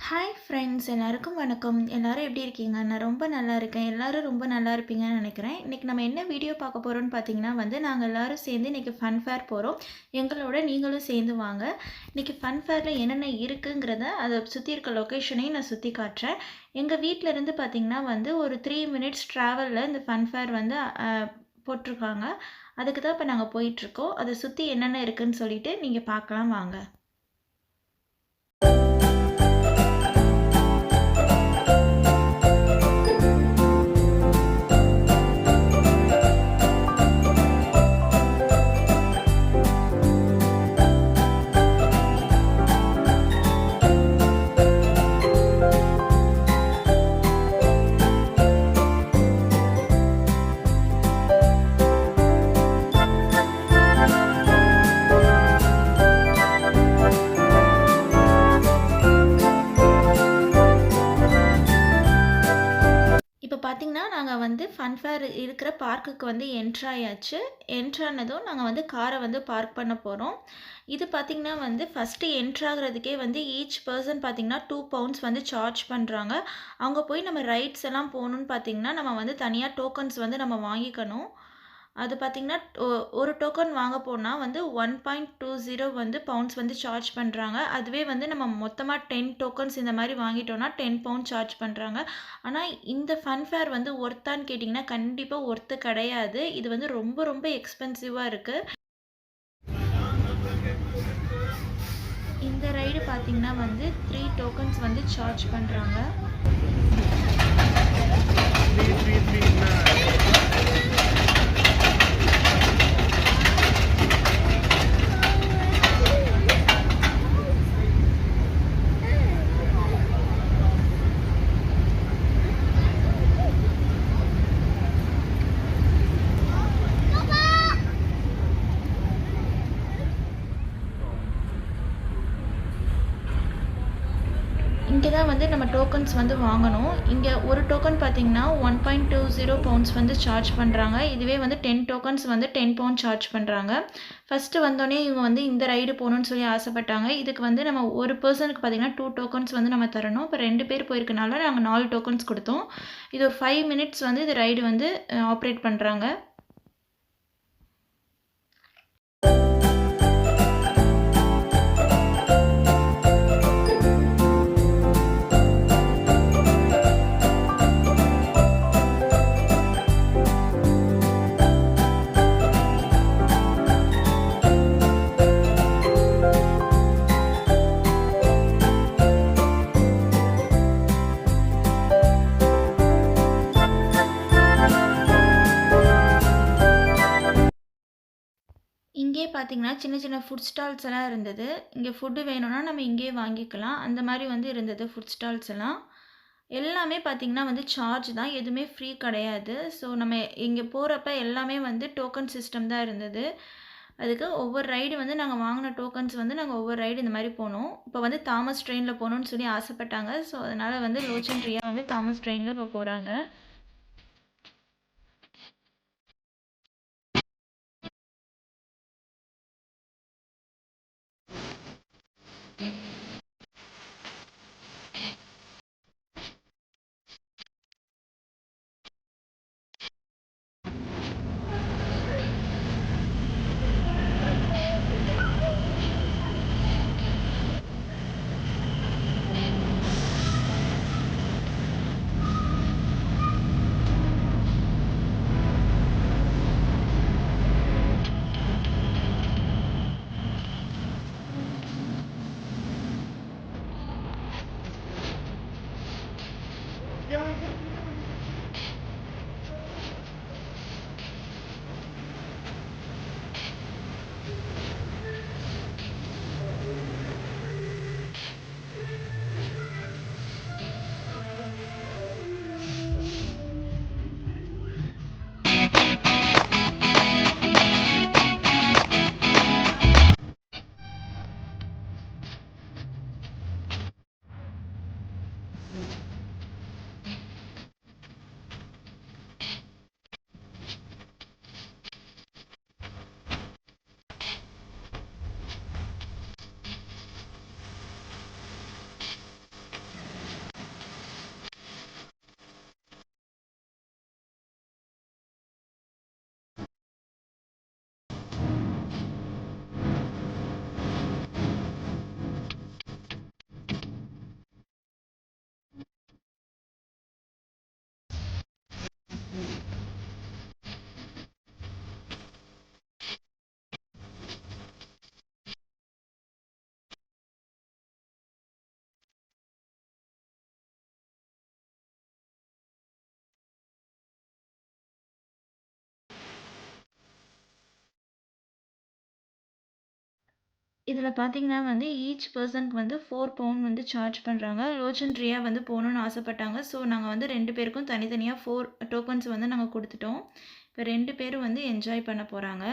Hi friends எல்லாருக்கும் வணக்கம். எல்லாரும் எப்படி இருக்கீங்க? நான் ரொம்ப நல்லா இருக்கேன். எல்லாரும் ரொம்ப நல்லா இருப்பீங்கன்னு நினைக்கிறேன். இன்றைக்கி நம்ம என்ன வீடியோ பார்க்க போகிறோம்னு பார்த்தீங்கன்னா நாங்கள் எல்லாரும் சேர்ந்து இன்றைக்கி ஃபன் ஃபேர் போகிறோம். எங்களோட நீங்களும் சேர்ந்து வாங்க. இன்றைக்கி ஃபன் ஃபேரில் என்னென்ன இருக்குங்கிறத அதை சுற்றி இருக்க லொக்கேஷனையும் நான் சுற்றி காட்டுறேன். எங்கள் வீட்டில் இருந்து பார்த்தீங்கன்னா ஒரு 3 மினிட்ஸ் ட்ராவலில் இந்த ஃபன் ஃபேர் போட்டிருக்காங்க. அதுக்கு தான் இப்போ நாங்கள் போயிட்டுருக்கோம். அதை சுற்றி என்னென்ன இருக்குதுன்னு சொல்லிட்டு நீங்கள் பார்க்கலாம் வாங்க. பார்த்திங்கன்னா நாங்கள் ஃபன் ஃபேர் இருக்கிற பார்க்குக்கு என்ட்ராயாச்சு. என்ட்ரானதும் நாங்கள் காரை பார்க் பண்ண போகிறோம். இது பார்த்திங்கன்னா ஃபஸ்ட்டு என்ட்ராகிறதுக்கே ஈச் பர்சன் பார்த்திங்கன்னா 2 பவுண்ட்ஸ் சார்ஜ் பண்ணுறாங்க. அங்கே போய் நம்ம ரைட்ஸ் எல்லாம் போகணுன்னு பார்த்திங்கன்னா நம்ம தனியாக டோக்கன்ஸ் நம்ம வாங்கிக்கணும். அது பார்த்திங்கன்னா ஒரு டோக்கன் வாங்க போனால் 1.20 பவுண்ட்ஸ் சார்ஜ் பண்ணுறாங்க. அதுவே நம்ம மொத்தமாக 10 டோக்கன்ஸ் இந்த மாதிரி வாங்கிட்டோன்னா 10 பவுண்ட் சார்ஜ் பண்ணுறாங்க. ஆனால் இந்த ஃபன் ஃபேர் ஒர்த்தான்னு கேட்டிங்கன்னா கண்டிப்பாக ஒர்த்து கிடையாது. இது ரொம்ப ரொம்ப எக்ஸ்பென்சிவாக இருக்குது. இந்த ரைடு பார்த்திங்கன்னா 3 டோக்கன்ஸ் சார்ஜ் பண்ணுறாங்க. இங்கே தான் நம்ம டோக்கன்ஸ் வாங்கணும். இங்கே ஒரு டோக்கன் பார்த்திங்கன்னா 1.20 பவுண்ட்ஸ் சார்ஜ் பண்ணுறாங்க. இதுவே 10 டோக்கன்ஸ் 10 பவுண்ட் சார்ஜ் பண்ணுறாங்க. ஃபஸ்ட்டு வந்தோடனே இவங்க இந்த ரைடு போகணுன்னு சொல்லி ஆசைப்பட்டாங்க. இதுக்கு நம்ம ஒரு பர்சனுக்கு பார்த்திங்கன்னா 2 டோக்கன்ஸ் நம்ம தரணும். இப்போ 2 பேர் போயிருக்கனால நாங்கள் 4 டோக்கன்ஸ் கொடுத்தோம். இது ஒரு 5 மினிட்ஸ் இது ரைடு ஆப்ரேட் பண்ணுறாங்க. இங்கே பார்த்திங்கன்னா சின்ன சின்ன ஃபுட் ஸ்டால்ஸ் எல்லாம் இருந்தது. இங்கே ஃபுட்டு வேணும்னா நம்ம இங்கேயே வாங்கிக்கலாம். அந்த மாதிரி இருந்தது ஃபுட் ஸ்டால்ஸ் எல்லாம். எல்லாமே பார்த்திங்கன்னா சார்ஜ் தான், எதுவுமே ஃப்ரீ கிடையாது. ஸோ நம்ம இங்கே போகிறப்ப எல்லாமே டோக்கன் சிஸ்டம் தான் இருந்தது. அதுக்கு ஒவ்வொரு ரைடு நாங்கள் வாங்கின டோக்கன்ஸ் நாங்கள் ஒவ்வொரு ரைடு இந்த மாதிரி போனோம். இப்போ தாமஸ் ட்ரெயினில் போகணுன்னு சொல்லி ஆசைப்பட்டாங்க. ஸோ அதனால் லோச்சன் பிரியா தாமஸ் ட்ரெயினில் இப்போ போகிறாங்க. இதில் பார்த்தீங்கன்னா வந்து ஈச் பர்சனுக்கு வந்து 4 பவுண்ட் வந்து சார்ஜ் பண்ணுறாங்க. லோச்சன் ரியா வந்து போகணுன்னு ஆசைப்பட்டாங்க. ஸோ நாங்கள் வந்து 2 பேருக்கும் தனித்தனியாக 4 டோக்கன்ஸ் வந்து நாங்கள் கொடுத்துட்டோம். இப்போ 2 பேரும் வந்து என்ஜாய் பண்ண போகிறாங்க.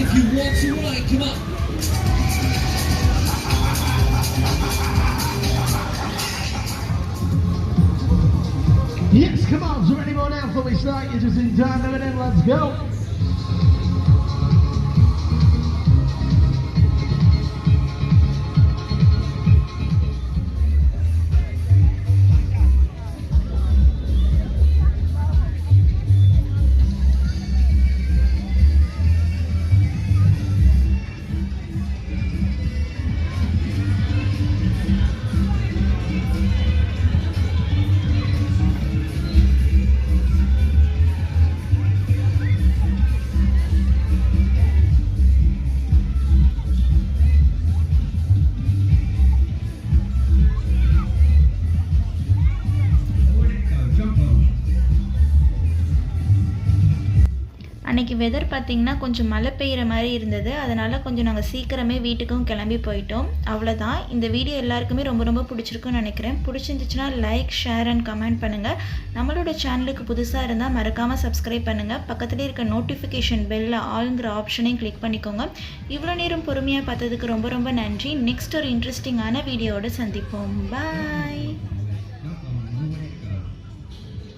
If you want to ride, come on. Yes, come on. Is there anyone else that we start? You're just in time, then let's go. அன்றைக்கி வெதர் பார்த்திங்கன்னா கொஞ்சம் மழை பெய்கிற மாதிரி இருந்தது. அதனால் கொஞ்சம் நாங்கள் சீக்கிரமே வீட்டுக்கும் கிளம்பி போயிட்டோம். அவ்வளோதான். இந்த வீடியோ எல்லாருக்குமே ரொம்ப ரொம்ப பிடிச்சிருக்குன்னு நினைக்கிறேன். பிடிச்சிருந்துச்சுன்னா லைக், ஷேர் அண்ட் கமெண்ட் பண்ணுங்கள். நம்மளோட சேனலுக்கு புதுசாக இருந்தால் மறக்காமல் சப்ஸ்கிரைப் பண்ணுங்கள். பக்கத்துலேயே இருக்க நோட்டிஃபிகேஷன் பெல்லில் ஆளுங்கிற ஆப்ஷனையும் கிளிக் பண்ணிக்கோங்க. இவ்வளோ நேரம் பொறுமையாக பார்த்ததுக்கு ரொம்ப ரொம்ப நன்றி. நெக்ஸ்ட் ஒரு இன்ட்ரெஸ்டிங்கான வீடியோவோடு சந்திப்போம். பாய்.